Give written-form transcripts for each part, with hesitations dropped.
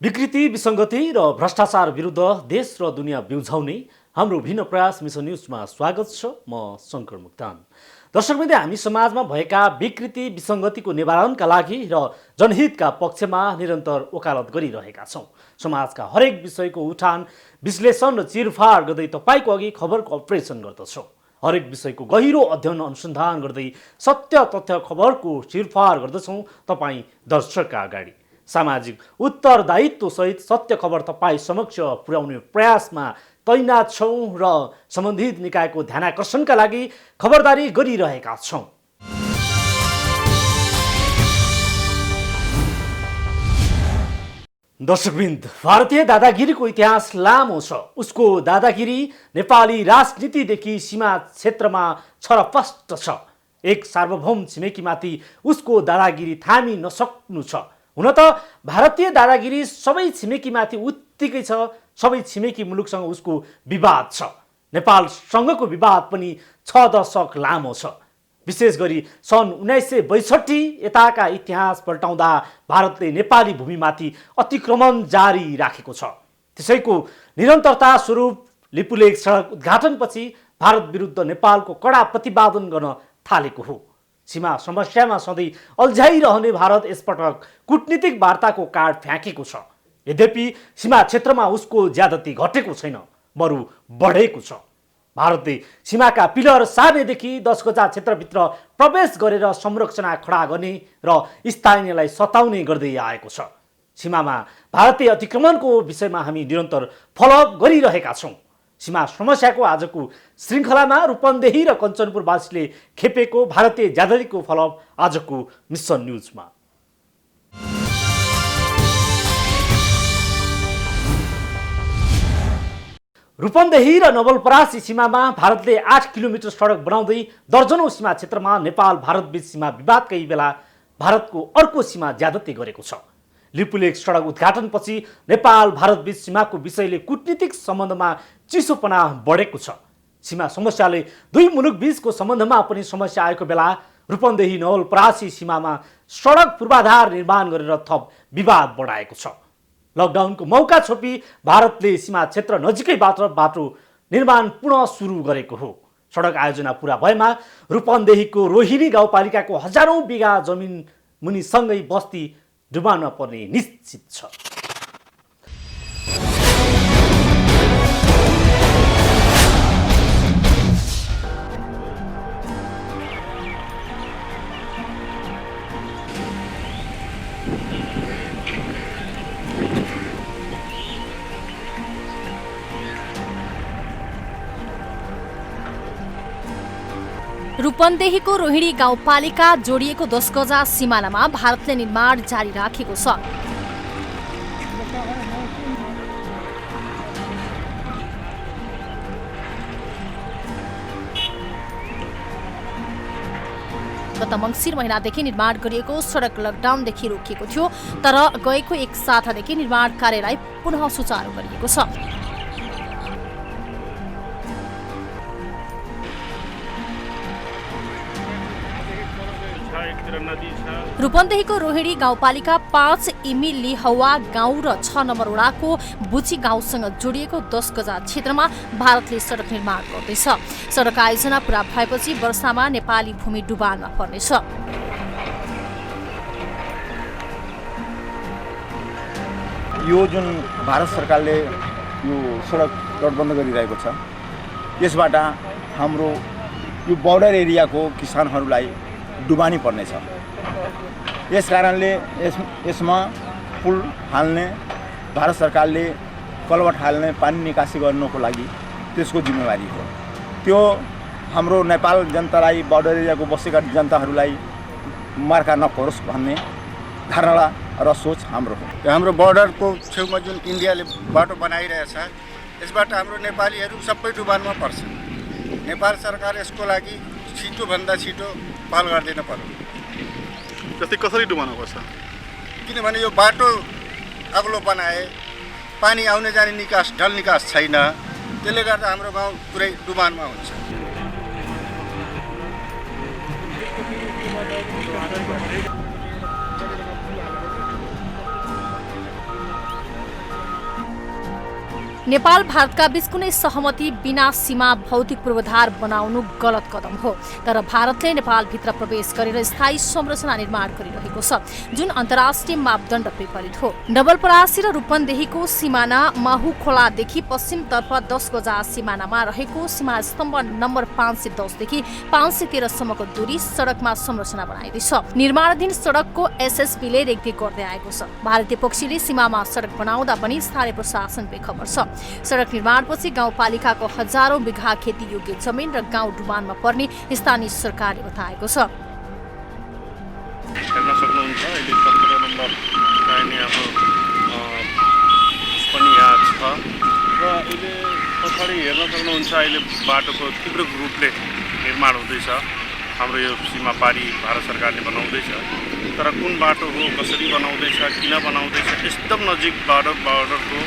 विकृति, विसङ्गति र भ्रष्टाचार विरुद्ध देश र दुनियाँ बिउझाउने हाम्रो भिन्न प्रयास मिसन न्युजमा स्वागत छ। म शङ्कर मुक्तान। दर्शकवृन्द, हामी समाजमा भएका विकृति, विसङ्गतिको निवारणका लागि र जनहितका पक्षमा निरन्तर वकालत गरिरहेका छौँ। समाजका हरेक विषयको उठान, विश्लेषण र चिरफाड गर्दै तपाईँको अघि खबरको अपरेसन गर्दछौँ। हरेक विषयको गहिरो अध्ययन अनुसन्धान गर्दै सत्य तथ्य खबरको चिरफाड गर्दछौँ तपाईँ दर्शकका अगाडि। सामाजिक उत्तरदायित्व सहित सत्य खबर तपाईँ समक्ष पुर्याउने प्रयासमा तैनात छौँ र सम्बन्धित निकायको ध्यानाकर्षणका लागि खबरदारी गरिरहेका छौँ। दर्शकवृन्द, भारतीय दादागिरीको इतिहास लामो छ। उसको दादागिरी नेपाली राजनीतिदेखि सीमा क्षेत्रमा छरपष्ट छ। एक सार्वभौम छिमेकीमाथि उसको दादागिरी थामी नसक्नु छ। हुन त भारतीय दादागिरी सबै छिमेकीमाथि उत्तिकै छ। सबै छिमेकी मुलुकसँग उसको विवाद छ। नेपालसँगको विवाद पनि 6 दशक लामो छ। विशेष गरी सन् 1962 यताका इतिहास पल्टाउँदा भारतले नेपाली भूमिमाथि अतिक्रमण जारी राखेको छ। त्यसैको निरन्तरता स्वरूप लिपुलेख सडक उद्घाटनपछि भारत विरुद्ध नेपालको कडा प्रतिवादन गर्न थालेको हो। सीमा समस्यामा सधैँ अल्झाइरहने भारत यसपटक कूटनीतिक वार्ताको कार्ड फ्याँकेको छ। यद्यपि सीमा क्षेत्रमा उसको ज्यादती घटेको छैन, बरु बढेको छ। भारतले सीमाका पिलर सार्नेदेखि 10 गजा क्षेत्रभित्र प्रवेश गरेर संरचना खडा गर्ने र स्थानीयलाई सताउने गर्दै आएको छ। सीमामा भारतीय अतिक्रमणको विषयमा हामी निरन्तर फलोअप गरिरहेका छौँ। सीमा समस्याको आजको श्रृङ्खलामा रूपन्देही र कञ्चनपुरवासीले खेपेको भारतीय ज्यादतीको फलोअप आजको मिसन न्युजमा। रूपन्देही र नवलपरासी सीमामा भारतले 8 किलोमिटर सडक बनाउँदै दर्जनौं सीमा क्षेत्रमा नेपाल भारत बीच सीमा विवादकै बेला भारतको अर्को सीमा ज्यादती गरेको छ। लिपुलेख सडक उद्घाटनपछि नेपाल भारत बीच सीमाको विषयले कूटनीतिक सम्बन्धमा चिसोपना बढेको छ। सीमा समस्याले दुई मुलुक बीचको सम्बन्धमा पनि समस्या आएको बेला रूपन्देही नवलपरासी सीमामा सडक पूर्वाधार निर्माण गरेर थप विवाद बढाएको छ। लकडाउनको मौका छोपी भारतले सीमा क्षेत्र नजिकैबाट बाटो निर्माण पुनः सुरु गरेको हो। सडक आयोजना पूरा भएमा रूपन्देहीको रोहिणी गाउँपालिकाको हजारौं बिघा जमिन मुनिसँगै बस्ती डुबाउन पर्ने निश्चित छ। रूपन्देहीको रोहिणी गाउँपालिका जोडिएको 10 गजा सिमानामा भारतले निर्माण जारी राखेको छ। गत मङ्सिर महिनादेखि निर्माण गरिएको सडक लकडाउनदेखि रोकिएको थियो, तर गएको एक सातादेखि निर्माण कार्यलाई पुनः सुचारू गरिएको छ। रूपन्देहीको रोहिणी गाउँपालिका 5 इमिली हवा गाउँ र 6 नम्बर वडाको बुची गाउँसँग जोडिएको 10 गजा क्षेत्रमा भारतले सडक निर्माण गर्दैछ। सडक आयोजना पूरा भएपछि वर्षामा नेपाली भूमि डुबानमा पर्नेछ। यो जुन भारत सरकारले यो सडक तटबन्ध गरिरहेको छ, यसबाट हाम्रो यो बोर्डर एरियाको किसानहरूलाई डुबानी पर्नेछ। यस कारणले यसमा पुल हाल्ने, भारत सरकारले कलवट हाल्ने, पानी निकासी गर्नको लागि त्यसको जिम्मेवारी हो। त्यो हाम्रो नेपाल जनतालाई, बोर्डर एरियाको बसेका जनताहरूलाई मर्का नपरोस् भन्ने धारणा र सोच हाम्रो हो। हाम्रो बोर्डरको छेउमा जुन इन्डियाले बाटो बनाइरहेछ, यसबाट हाम्रो नेपालीहरू सबै डुबानमा पर्छ। नेपाल सरकार यसको लागि छिटोभन्दा छिटो पहल गरिदिन पर्यो। जस्तै कसरी डुबाउनु पर्छ? किनभने यो बाटो अग्लो बनाए, पानी आउने जाने निकास, ढल निकास छैन। त्यसले गर्दा हाम्रो गाउँ पुरै डुबानमा हुन्छ। नेपाल भारतका बीच कुनै सहमति बिना सीमा भौतिक पूर्वाधार बनाउनु गलत कदम हो, तर भारतले नेपालभित्र प्रवेश गरेर स्थायी संरचना निर्माण गरिरहेको छ जुन अन्तर्राष्ट्रिय मापदण्ड विपरीत हो। नवलपरासी र रूपन्देहीको सिमाना माहु खोलादेखि पश्चिमतर्फ 10 गजा सिमानामा रहेको सीमा स्तम्भ नम्बर 510 देखि 513 सम्मको दूरी सडकमा संरचना बनाइँदैछ। निर्माणाधीन सडकको एसएसबीले रेखदेख गर्दै आएको छ। भारतीय पक्षले सीमामा सडक बनाउँदा पनि स्थानीय प्रशासन बेखबर छ। सडक निर्माणपछि गाउँपालिकाको हजारौं बिघा खेती योग्य जमिन र गाउँ डुबानमा पर्ने स्थानीय सरकारले बताएको छ। हेर्न सक्नुहुन्छ अहिले 17 नम्बर चाहिने हाम्रो पनि यहाँ छ र अहिले पछाडि हेर्न सक्नुहुन्छ अहिले बाटोको तीव्र रूपले निर्माण हुँदैछ। हाम्रो यो सीमा पारी भारत सरकारले बनाउँदैछ, तर कुन बाटो हो, कसरी बनाउँदैछ, किन बनाउँदैछ, एकदम नजिक बर्डरको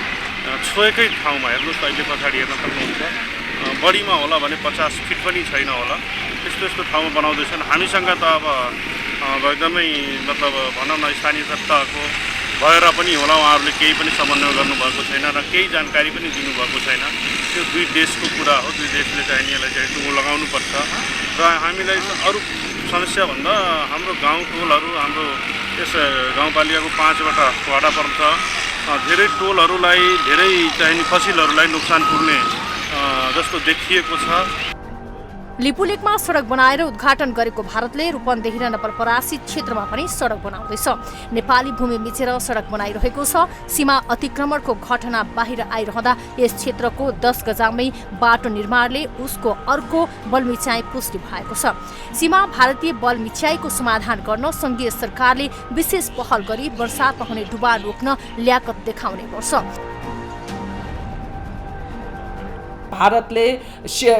छोएकै ठाउँमा हेर्नुहोस्। अहिले पछाडि हेर्न सक्नुहुन्छ बढीमा होला भने 50 फिट पनि छैन होला, यस्तो ठाउँमा बनाउँदैछन्। हामीसँग त अब एकदमै मतलब भनौँ न स्थानीय सत्ताको भएर पनि होला उहाँहरूले केही पनि समन्वय गर्नुभएको छैन र केही जानकारी पनि दिनुभएको छैन। त्यो दुई देशको कुरा हो, दुई देशले चाहिँ यसलाई चाहिँ टुङ्गो लगाउनुपर्छ र हामीलाई अरू समस्या भन्दा हाम्रो गाउँ टोलहरू, हाम्रो यस गाउँपालिकाको 5वटा वडा पर्छ, धेरै टोलहरूलाई, धेरै चाहिने फसिलहरूलाई नोक्सान पुग्ने जस्तो देखिएको छ। लिपुलेकमा सडक बनाएर उद्घाटन गरेको भारतले रूपन्देही र नवलपरासी क्षेत्रमा पनि सडक बनाउँदैछ। नेपाली भूमि मिचेर सडक बनाइरहेको छ। सीमा अतिक्रमणको घटना बाहिर आइरहँदा यस क्षेत्रको 10 गजामै बाटो निर्माणले उसको अर्को बलमिच्याई पुष्टि भएको छ। सीमा भारतीय बलमिच्याईको समाधान गर्न सङ्घीय सरकारले विशेष पहल गरी वर्षातमा हुने डुबान रोक्न ल्याकत देखाउने गर्छ। भारतले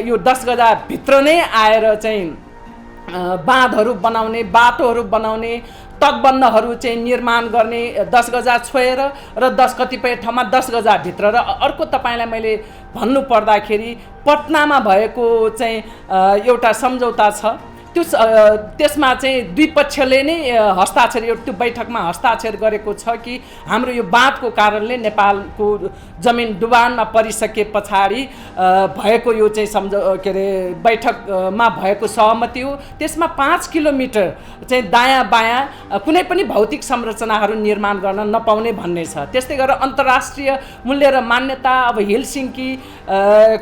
यो 10 गजा भित्र नै आएर चाहिँ बाँधहरू बनाउने, बाटोहरू बनाउने, तटबन्धहरू चाहिँ निर्माण गर्ने, 10 गजा छोएर र 10 कतिपय ठाउँमा 10 गजा भित्र। र अर्को तपाईँलाई मैले भन्नु पर्दाखेरि पटनामा भएको चाहिँ एउटा सम्झौता छ, त्यसमा चाहिँ दुई पक्षले नै हस्ताक्षर, त्यो बैठकमा हस्ताक्षर गरेको छ कि हाम्रो यो बाँधको कारणले नेपालको जमिन डुबानमा परिसके पछाडि भएको यो चाहिँ बैठकमा भएको सहमति हो। त्यसमा 5 किलोमिटर चाहिँ दायाँ बायाँ कुनै पनि भौतिक संरचनाहरू निर्माण गर्न नपाउने भन्ने छ। त्यस्तै गरेर अन्तर्राष्ट्रिय मूल्य र मान्यता, अब हेलसिङ्की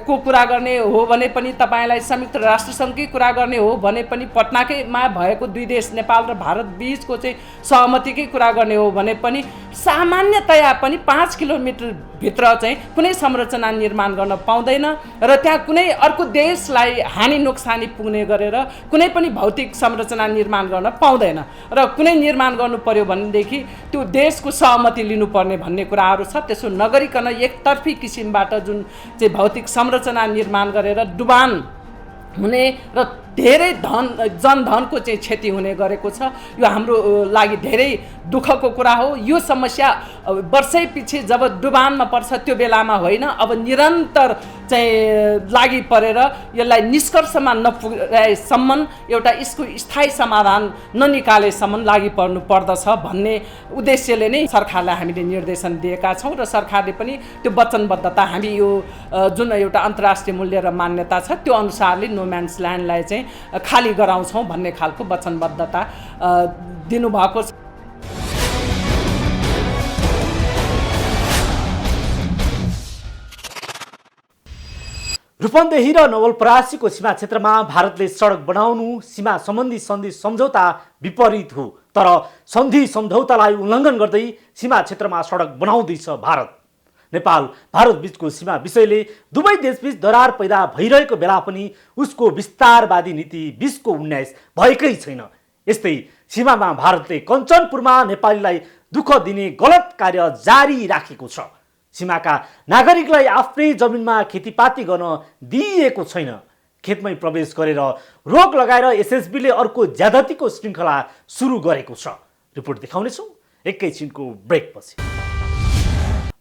को कुरा गर्ने हो भने पनि, तपाईँलाई संयुक्त राष्ट्रसङ्घकै कुरा गर्ने हो भने पनि, पटनाकैमा भएको दुई देश नेपाल र भारत बीचको चाहिँ सहमतिकै कुरा गर्ने हो भने पनि सामान्यतया पनि 5 किलोमिटर भित्र चाहिँ कुनै संरचना निर्माण गर्न पाउँदैन र त्यहाँ कुनै अर्को देशलाई हानि नोक्सानी पुग्ने गरेर कुनै पनि भौतिक संरचना निर्माण गर्न पाउँदैन र कुनै निर्माण गर्नु पर्यो भनेदेखि त्यो देशको सहमति लिनुपर्ने भन्ने कुराहरू छ। त्यसो नगरिकन एकतर्फी किसिमबाट जुन चाहिँ भौतिक संरचना निर्माण गरेर डुबान हुने र धेरै जनधनको चाहिँ क्षति हुने गरेको छ। यो हाम्रो लागि धेरै दुःखको कुरा हो। यो समस्या वर्षै पछि जब डुबानमा पर्छ त्यो बेलामा होइन, अब निरन्तर चाहिँ लागि परेर यसलाई निष्कर्षमा नपुर्याएसम्म, एउटा यसको स्थायी समाधान ननिकालेसम्म लागि पर्नु पर्दछ भन्ने उद्देश्यले नै सरकारलाई हामीले निर्देशन दिएका छौँ र सरकारले पनि त्यो वचनबद्धता, हामी यो जुन एउटा अन्तर्राष्ट्रिय मूल्य र मान्यता छ त्यो अनुसारले नोम्यान्स ल्यान्डलाई चाहिँ खाली गराउँछौँ भन्ने खालको वचनबद्धता दिनुभएको छ। रूपन्देही र नवलपरासीको सीमा क्षेत्रमा भारतले सडक बनाउनु सीमा सम्बन्धी सन्धि सम्झौता विपरीत हो, तर सन्धि सम्झौतालाई उल्लङ्घन गर्दै सीमा क्षेत्रमा सडक बनाउँदैछ भारत। नेपाल भारत बीचको सीमा विषयले दुवै देशबीच दरार पैदा भइरहेको बेला पनि उसको विस्तारवादी नीति 2019 भएकै छैन। यस्तै सीमामा भारतले कञ्चनपुरमा नेपालीलाई दुःख दिने गलत कार्य जारी राखेको छ। सीमाका नागरिकलाई आफ्नै जमिनमा खेतीपाती गर्न दिइएको छैन। खेतमै प्रवेश गरेर रोक लगाएर एसएसबीले अर्को ज्यादतीको श्रृङ्खला सुरु गरेको छ। रिपोर्ट देखाउनेछौँ एकैछिनको ब्रेकपछि।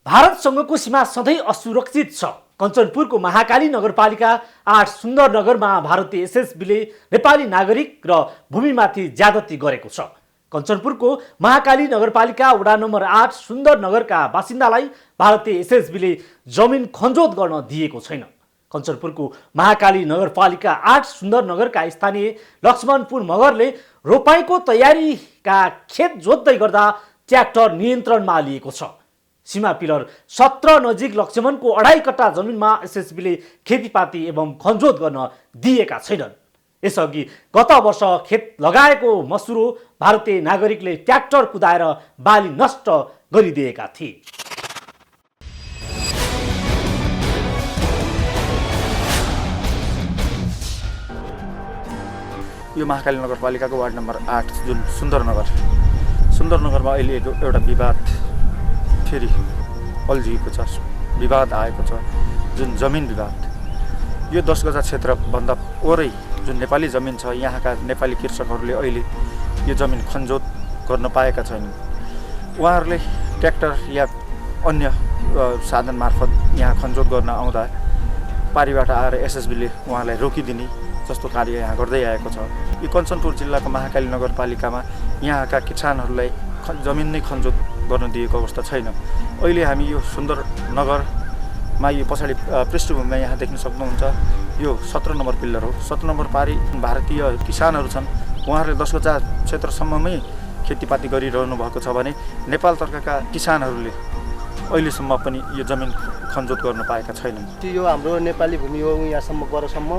भारतसँगको सीमा सधैँ असुरक्षित छ। कञ्चनपुरको महाकाली नगरपालिका 8 सुन्दरनगरमा भारतीय एसएसबीले नेपाली नागरिक र भूमिमाथि ज्यादती गरेको छ। कञ्चनपुरको महाकाली नगरपालिका वडा नम्बर 8 सुन्दरनगरका बासिन्दालाई भारतीय एसएसबीले जमिन खनजोत गर्न दिएको छैन। कञ्चनपुरको महाकाली नगरपालिका 8 सुन्दरनगरका स्थानीय लक्ष्मणपुर मगरले रोपाइँको तयारीका खेत जोत्दै गर्दा ट्र्याक्टर नियन्त्रणमा लिएको छ। सीमा पिलर 17 नजिक लक्ष्मणको 2.5 कट्टा जमिनमा एसएसबीले खेतीपाती एवं खनजोत गर्न दिएका छैनन्। यसअघि गत वर्ष खेत लगाएको मसुरो भारतीय नागरिकले ट्र्याक्टर कुदाएर बाली नष्ट गरिदिएका थिए। यो महाकाली नगरपालिकाको वार्ड नम्बर 8 जुन सुन्दरनगरमा अहिले एउटा विवाद फेरि अल्झिएको छ, विवाद आएको छ, जुन जमिन विवाद। यो 10 गजा क्षेत्रभन्दा वरै जुन नेपाली जमिन छ, यहाँका नेपाली कृषकहरूले अहिले यो जमिन खनजोत गर्न पाएका छैनन्। उहाँहरूले ट्र्याक्टर या अन्य साधन मार्फत यहाँ खनजोत गर्न आउँदा पारीबाट आएर एसएसबीले उहाँलाई रोकिदिने जस्तो कार्य यहाँ गर्दै आएको छ। यो कञ्चनपुर जिल्लाको महाकाली नगरपालिकामा यहाँका किसानहरूलाई जमिन नै खनजोत गर्न दिएको अवस्था छैन। अहिले हामी यो सुन्दरनगरमा यो पछाडि पृष्ठभूमिमा यहाँ देख्न सक्नुहुन्छ, यो 17 नम्बर पिल्लर हो। 17 नम्बर पारी भारतीय किसानहरू छन्, उहाँहरूले 10 गजा क्षेत्रसम्ममै खेतीपाती गरिरहनु भएको छ भने नेपालतर्फका किसानहरूले अहिलेसम्म पनि यो जमिन खनजोत गर्न पाएका छैनन्। यो हाम्रो नेपाली भूमि हो, यहाँसम्म गरसम्म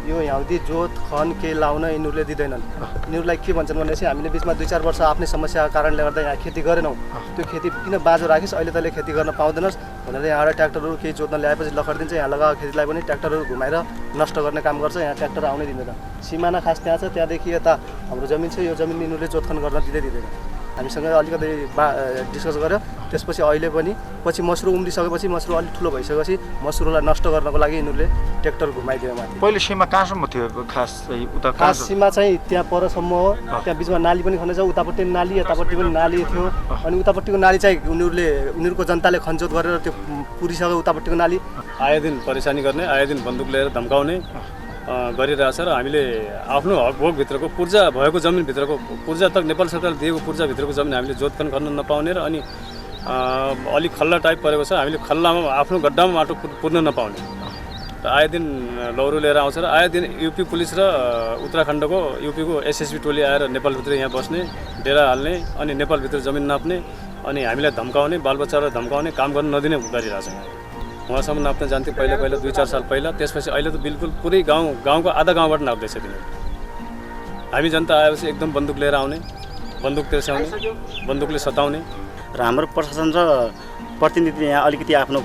यो यहाँदी जोत खन के लाउन यिनीहरूले दिँदैनन्। यिनीहरूलाई के भन्छन् भनेपछि हामीले बिचमा 2-4 वर्ष आफ्नै समस्याको कारणले गर्दा यहाँ खेती गरेनौँ, त्यो खेती किन बाँझो राखिस्, अहिले तैँले खेती गर्न पाउँदैनस् भनेर यहाँबाट ट्र्याक्टरहरू केही जोत्न ल्याएपछि लखडिदिन्छ। यहाँ लगाएको खेतीलाई पनि ट्र्याक्टरहरू घुमाएर नष्ट गर्ने काम गर्छ। यहाँ ट्र्याक्टर आउनै दिँदैन। सिमाना खास त्यहाँ छ, त्यहाँदेखि यता हाम्रो जमिन छ, यो जमिन यिनीहरूले जोतखन गर्न दिँदैन। हामीसँग अलिकति डिस्कस गर्यो, त्यसपछि अहिले पनि पछि मसुरो उम्रिसकेपछि मसुरो अलिक ठुलो भइसकेपछि मसुरोलाई नष्ट गर्नको लागि यिनीहरूले ट्र्याक्टर घुमाइदियो माथि। पहिले सीमा कहाँसम्म थियो खास उता? खास सीमा चाहिँ त्यहाँ परसम्म हो। त्यहाँ बिचमा नाली पनि खनेछ, उतापट्टि नाली यतापट्टि पनि नाली थियो। अनि उतापट्टिको नाली चाहिँ उनीहरूको जनताले खनजोत गरेर त्यो पुरिसक्यो उतापट्टिको नाली। आए दिन परेशानी गर्ने, आए दिन बन्दुक लिएर धम्काउने गरिरहेछ र हामीले आफ्नो हक भोगभित्रको पूर्जा भएको जमिनभित्रको पूर्जा तक नेपाल सरकारले दिएको पूर्जाभित्रको जमिन हामीले जोतखन गर्न नपाउने र अनि अलिक खल्ला टाइप परेको छ, हामीले खल्लामा आफ्नो गड्डामा माटो पुर्न नपाउने र आए दिन लौरो लिएर आउँछ र आए दिन युपी पुलिस र उत्तराखण्डको युपीको एसएसबी टोली आएर नेपालभित्र यहाँ बस्ने, डेरा हाल्ने, अनि नेपालभित्र जमिन नाप्ने, अनि हामीलाई धम्काउने, बालबच्चालाई धम्काउने, काम गर्न नदिने गरिरहेछ। उहाँसम्म नाप्न जान्थ्यो पहिला 2-4 साल पहिला। त्यसपछि अहिले त बिल्कुल पुरै गाउँको आधा गाउँबाट नाप्दैछ तिनीहरू। हामी जनता आएपछि एकदम बन्दुक लिएर आउने, बन्दुक तेर्स्याउने, बन्दुकले सताउने र हाम्रो प्रशासन र प्रतिनिधि यहाँ अलिकति आफ्नो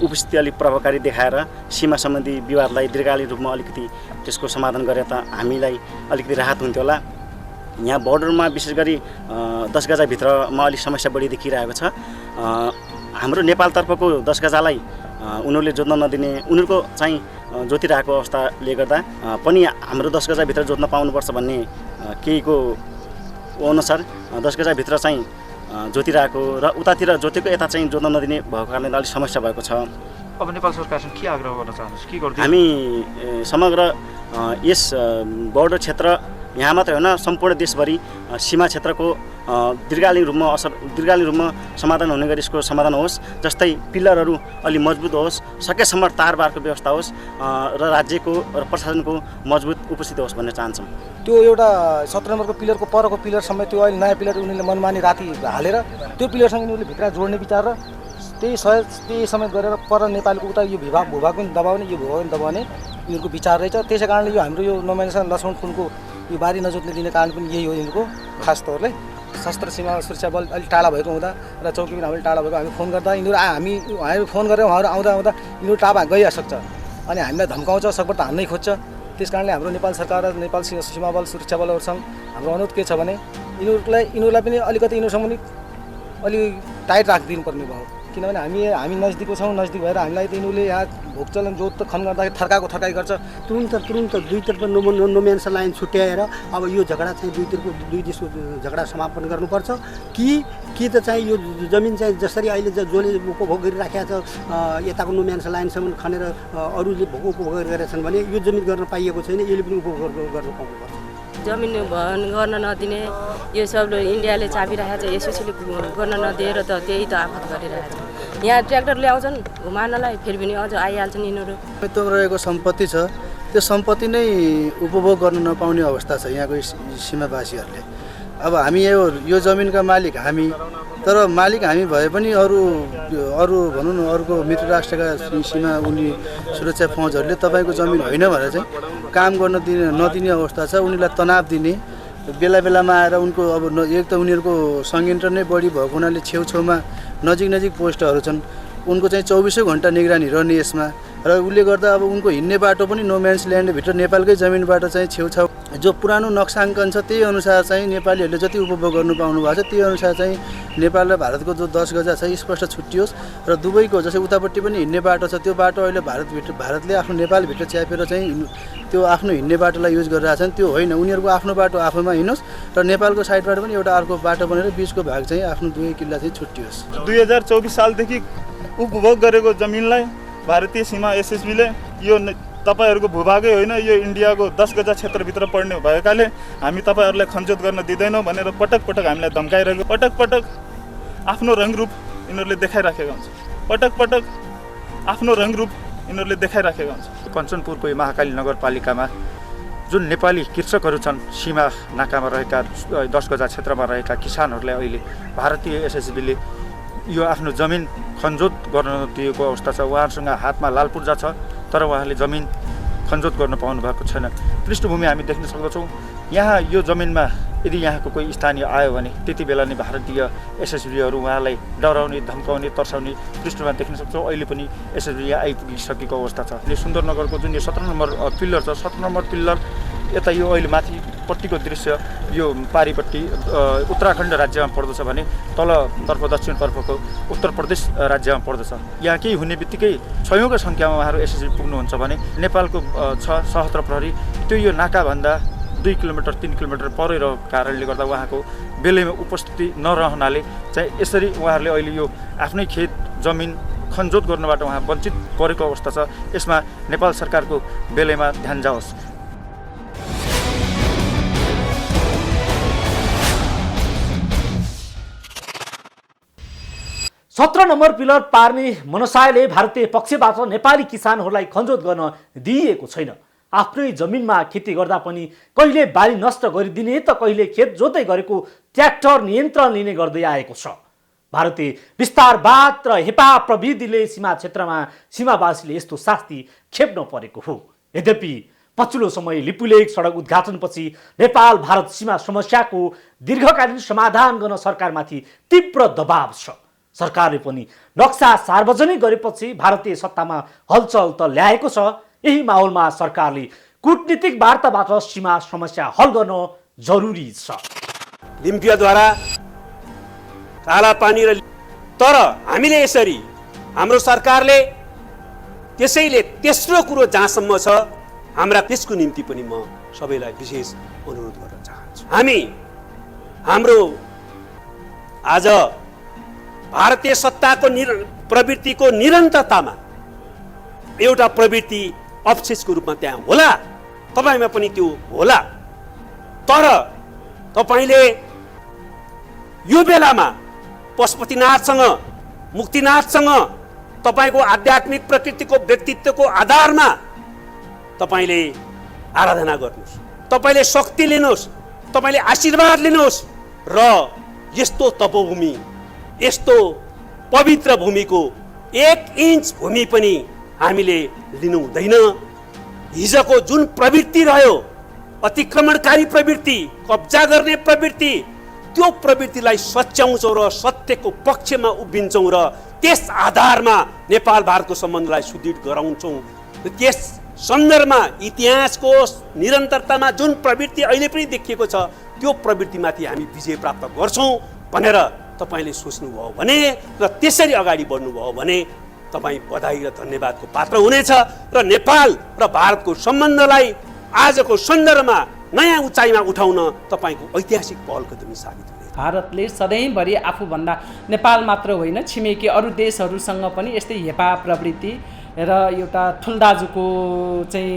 उपस्थिति अलिक प्रभावकारी देखाएर सीमा सम्बन्धी विवादलाई दीर्घकालीन रूपमा अलिकति त्यसको समाधान गरे त हामीलाई अलिकति राहत हुन्थ्यो होला। यहाँ बोर्डरमा विशेष गरी 10 गजाभित्रमा अलिक समस्या बढी देखिरहेको छ। हाम्रो नेपालतर्फको 10 गजालाई उनीहरूले जोत्न नदिने, उनीहरूको चाहिँ जोतिरहेको अवस्थाले गर्दा पनि हाम्रो 10 गजाभित्र जोत्न पाउनुपर्छ भन्ने केहीको अनुसार 10 गजाभित्र चाहिँ जोतिरहेको र उतातिर जोतेको यता चाहिँ जोत्न नदिने भएको कारणले अलिक समस्या भएको छ। अब नेपाल सरकारसँग के आग्रह गर्न चाहनुहुन्छ, के गर्दै? हामी समग्र यस बोर्डर क्षेत्र यहाँ मात्रै होइन सम्पूर्ण देशभरि सीमा क्षेत्रको दीर्घकालीन रूपमा समाधान हुने गरी यसको समाधान होस्। जस्तै पिल्लरहरू अलि मजबुत होस्, सकेसम्म तारबारको व्यवस्था होस् र राज्यको र प्रशासनको मजबुत उपस्थिति होस् भन्ने चाहन्छौँ। त्यो एउटा 17 नम्बरको पिलरको परको पिलर समेत त्यो अहिले नयाँ पिलर उनीहरूले मनमानी राति हालेर त्यो पिलरसँग उनीहरूले भित्र जोड्ने विचार र त्यही समेत गरेर पर नेपालको उता यो भूभाग पनि दबाउने, यो भूभाग पनि दबाउने यिनीहरूको विचार रहेछ। त्यसै कारणले यो हाम्रो यो नोमिनेसन लक्ष्मणपुरको यो बारी नजोत्ने दिने कारण पनि यही हो। यिनीहरूको खास तौरले सशस्त्र सीमा सुरक्षा बल अलिक टाढा भएको हुँदा र चौकी पनि हामीले टाढा भएको हामी फोन गर्दा हामी फोन गरेर उहाँहरू आउँदा यिनीहरू टाढा गइसक्छ अनि हामीलाई धम्काउँछ, सकभर त हान्नै खोज्छ। त्यस कारणले हाम्रो नेपाल सरकार र नेपाल सीमा बल सुरक्षा बलहरूसँग हाम्रो अनुरोध के छ भने यिनीहरूलाई पनि अलिकति यिनीहरूसँग पनि अलिक टाइट राखिदिनु पर्ने भयो। किनभने हामी नजिकको छौँ, नजिक भएर हामीलाई त यिनीहरूले यहाँ भोगचलन जोत खन गर्दाखेरि थर्काइ गर्छ। तुरुन्त दुईतर्फ नोमेन्स लाइन छुट्याएर अब यो झगडा चाहिँ दुई देशको झगडा समापन गर्नुपर्छ कि त चाहिँ यो जमिन चाहिँ जसरी अहिले जसले उपभोग गरिराखेका छ यताको नोमेन्स लाइनसम्म खनेर अरूले उपभोग गरिरहेका छन् भने यो जमिन गर्न पाइएको छैन, यसले पनि उपभोग गर्न पाउनुपर्छ। जमिन गर्न नदिने यो सब इन्डियाले चाबिरहेको छ एसएससीले गर्न नदिएर त त्यही त आफत गरिरहेको छ। यहाँ ट्र्याक्टर ल्याउँछन् घुमानलाई फेरि पनि अझ आइहाल्छन् यिनीहरू। स्वामित्व रहेको सम्पत्ति छ त्यो सम्पत्ति नै उपभोग गर्न नपाउने अवस्था छ यहाँको सीमावासीहरूले। अब हामी यो जमिनका मालिक हामी, तर मालिक हामी भए पनि अरू भनौँ न अर्को मित्र राष्ट्रका सीमा उनी सुरक्षा फौजहरूले तपाईँको जमिन होइन भनेर चाहिँ काम गर्न नदिने अवस्था छ। उनीलाई तनाव दिने, बेला बेलामा आएर उनको अब एक त उनीहरूको संयन्त्र नै बढी भएको हुनाले छेउछेउमा नजिक पोस्टहरू छन्, उनको चाहिँ 24 घन्टा निगरानी रहने यसमा र उसले गर्दा अब उनको हिँड्ने बाटो पनि नो म्यान्स ल्यान्डभित्र नेपालकै जमिनबाट चाहिँ छेउछाउ जो पुरानो नक्साङ्कन छ त्यही अनुसार चाहिँ नेपालीहरूले जति उपभोग गर्नु पाउनु भएको छ त्यही अनुसार चाहिँ नेपाल र भारतको जो 10 गजा छ स्पष्ट छुट्टियोस् र दुबईको जस्तै उतापट्टि पनि हिँड्ने बाटो छ त्यो बाटो अहिले भारतले आफ्नो नेपालभित्र च्यापेर चाहिँ त्यो आफ्नो हिँड्ने बाटोलाई युज गरिरहेछन्। त्यो होइन, उनीहरूको आफ्नो बाटो आफैमा हिँडोस् र नेपालको साइडबाट पनि एउटा अर्को बाटो बनेर बिचको भाग चाहिँ आफ्नो दुवै किल्ला चाहिँ छुट्टियोस्। 2024 सालदेखि उपभोग गरेको जमिनलाई भारतीय सीमा एसएसबीले यो तपाईहरूको भूभागै होइन यो इन्डियाको 10 गजा क्षेत्रभित्र पर्ने भएकाले हामी तपाईहरूलाई खनजोत गर्न दिँदैनौँ भनेर पटक पटक हामीलाई धम्काइरहेको, पटक पटक आफ्नो रङरूप यिनीहरूले देखाइराखेका हुन्छ, पटक पटक आफ्नो रङरूप यिनीहरूले देखाइराखेका हुन्छ। कञ्चनपुरको महाकाली नगरपालिकामा जुन नेपाली कृषकहरू छन् सीमा नाकामा रहेका 10 गजा क्षेत्रमा रहेका किसानहरूलाई अहिले भारतीय एसएसबीले यो आफ्नो जमिन खनजोत गर्न दिएको अवस्था छ। उहाँहरूसँग हातमा लाल पूर्जा छ तर उहाँहरूले जमिन खनजोत गर्न पाउनु भएको छैन। पृष्ठभूमि हामी देख्न सक्दछौँ यहाँ यो जमिनमा यदि यहाँको कोही स्थानीय आयो भने त्यति बेला नै भारतीय एसएसबीहरू उहाँलाई डराउने, धम्काउने, तर्साउने पृष्ठमा देख्न सक्छौँ। अहिले पनि एसएसबी यहाँ आइपुगिसकेको अवस्था छ। सुन्दरनगरको जुन यो 17 नम्बर पिल्लर छ, 17 नम्बर पिल्लर यता यो अहिले माथिपट्टिको दृश्य यो पारिपट्टि उत्तराखण्ड राज्यमा पर्दछ भने तलतर्फ दक्षिणतर्फको उत्तर प्रदेश राज्यमा पर्दछ। यहाँ केही हुने बित्तिकै सयौँको सङ्ख्यामा उहाँहरू एसएसबी पुग्नुहुन्छ भने नेपालको छ सशस्त्र प्रहरी त्यो यो नाकाभन्दा 2 किलोमिटर 3 किलोमिटर पर रहेको कारणले गर्दा उहाँको बेलैमा उपस्थिति नरहनाले चाहिँ यसरी उहाँहरूले अहिले यो आफ्नै खेत जमिन खनजोत गर्नबाट उहाँ वञ्चित गरेको अवस्था छ। यसमा नेपाल सरकारको बेलैमा ध्यान जाओस्। 17 नम्बर पिलर पार्ने मनसायले भारतीय पक्षबाट नेपाली किसानहरूलाई खनजोत गर्न दिइएको छैन। आफ्नै जमिनमा खेती गर्दा पनि कहिले बाली नष्ट गरिदिने त कहिले खेत जोतै गरेको ट्र्याक्टर नियन्त्रण लिने गर्दै आएको छ। भारतीय विस्तारवाद र हेपा प्रविधिले सीमा क्षेत्रमा सीमावासीले यस्तो शास्ति खेप्न परेको हो। यद्यपि पछिल्लो समय लिपुलेक सडक उद्घाटनपछि नेपाल भारत सीमा समस्याको दीर्घकालीन समाधान गर्न सरकारमाथि तीव्र दबाव छ। सरकारले पनि नक्सा सार्वजनिक गरेपछि भारतीय सत्तामा हलचल त ल्याएको छ। यही माहौलमा सरकारले कूटनीतिक वार्ताबाट सीमा समस्या हल गर्न जरुरी छ। लिम्पियाद्वारा काला पानी र तर हामीले यसरी हाम्रो सरकारले त्यसैले तेस्रो कुरो जहाँसम्म छ हाम्रा त्यसको निम्ति पनि म सबैलाई विशेष अनुरोध गर्न चाहन्छु। हामी हाम्रो आज भारतीय सत्ताको प्रवृत्तिको निरन्तरतामा एउटा प्रवृत्ति अवशेषको रूपमा त्यहाँ होला, तपाईमा पनि त्यो होला। तर तपाईले यो बेलामा पशुपतिनाथसँग मुक्तिनाथसँग तपाईको आध्यात्मिक प्रकृतिको व्यक्तित्वको आधारमा तपाईले आराधना गर्नुहोस्, तपाईले शक्ति लिनुहोस्, तपाईले आशीर्वाद लिनुहोस् र यस्तो तपोभूमि यस्तो पवित्र भूमिको 1 इन्च भूमि पनि हामीले लिनु हुँदैन। हिजोको जुन प्रवृत्ति रह्यो अतिक्रमणकारी प्रवृत्ति, कब्जा गर्ने प्रवृत्ति, त्यो प्रवृत्तिलाई सच्याउँछौँ र सत्यको पक्षमा उभिन्छौँ र त्यस आधारमा नेपाल भारतको सम्बन्धलाई सुदृढ गराउँछौँ। त्यस सन्दर्भमा इतिहासको निरन्तरतामा जुन प्रवृत्ति अहिले पनि देखिएको छ त्यो प्रवृत्तिमाथि हामी विजय प्राप्त गर्छौँ भनेर तपाईले सोच्नुभयो भने र त्यसरी अगाडि बढ्नुभयो भने तपाईँ बधाई र धन्यवादको पात्र हुनेछ र नेपाल र भारतको सम्बन्धलाई आजको सन्दर्भमा नयाँ उचाइमा उठाउन तपाईँको ऐतिहासिक पहल कदमी साबित हुनेछ। भारतले सधैँभरि आफूभन्दा नेपाल मात्र होइन छिमेकी अरू देशहरूसँग पनि यस्तै हेपा प्रवृत्ति र एउटा ठुल्दाजुको चाहिँ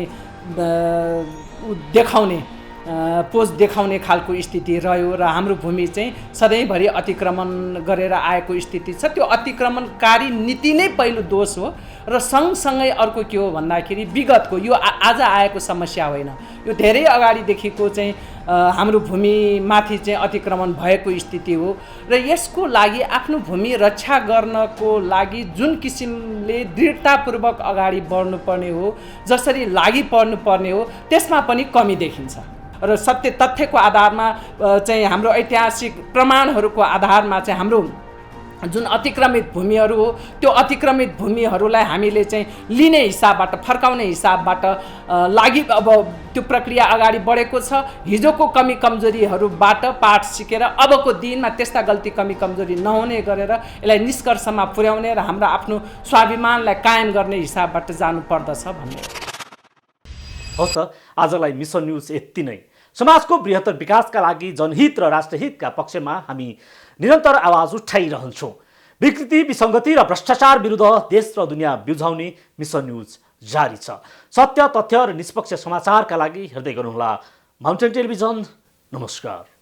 देखाउने पोज देखाउने खालको स्थिति रह्यो र हाम्रो भूमि चाहिँ सधैँभरि अतिक्रमण गरेर आएको स्थिति छ। त्यो अतिक्रमणकारी नीति नै पहिलो दोष हो र सँगसँगै अर्को के हो भन्दाखेरि विगतको यो आज आएको समस्या होइन, यो धेरै अगाडिदेखिको चाहिँ हाम्रो भूमिमाथि चाहिँ अतिक्रमण भएको स्थिति हो र यसको लागि आफ्नो भूमि रक्षा गर्नको लागि जुन किसिमले दृढतापूर्वक अगाडि बढ्नुपर्ने हो, जसरी लागि पर्नुपर्ने हो, त्यसमा पनि कमी देखिन्छ र सत्य तथ्यको आधारमा चाहिँ हाम्रो ऐतिहासिक प्रमाणहरूको आधारमा चाहिँ हाम्रो जुन अतिक्रमित भूमिहरू हो त्यो अतिक्रमित भूमिहरूलाई हामीले चाहिँ लिने हिसाबबाट फर्काउने हिसाबबाट लागि अब त्यो प्रक्रिया अगाडि बढेको छ। हिजोको कमी कमजोरीहरूबाट पाठ सिकेर अबको दिनमा त्यस्ता गल्ती कमी कमजोरी नहुने गरेर यसलाई निष्कर्षमा पुर्याउने र हाम्रो आफ्नो स्वाभिमानलाई कायम गर्ने हिसाबबाट जानुपर्दछ भन्ने। हस् त, आजलाई मिसन न्युज यति नै। समाजको बृहत्तर विकासका लागि जनहित र राष्ट्रहितका पक्षमा हामी निरन्तर आवाज उठाइरहन्छौँ। विकृति, विसङ्गति र भ्रष्टाचार विरुद्ध देश र दुनियाँ बिउझाउने मिसन न्युज जारी छ। सत्य, तथ्य र निष्पक्ष समाचारका लागि हेर्दै गर्नुहोला माउन्टेन टेलिभिजन। नमस्कार।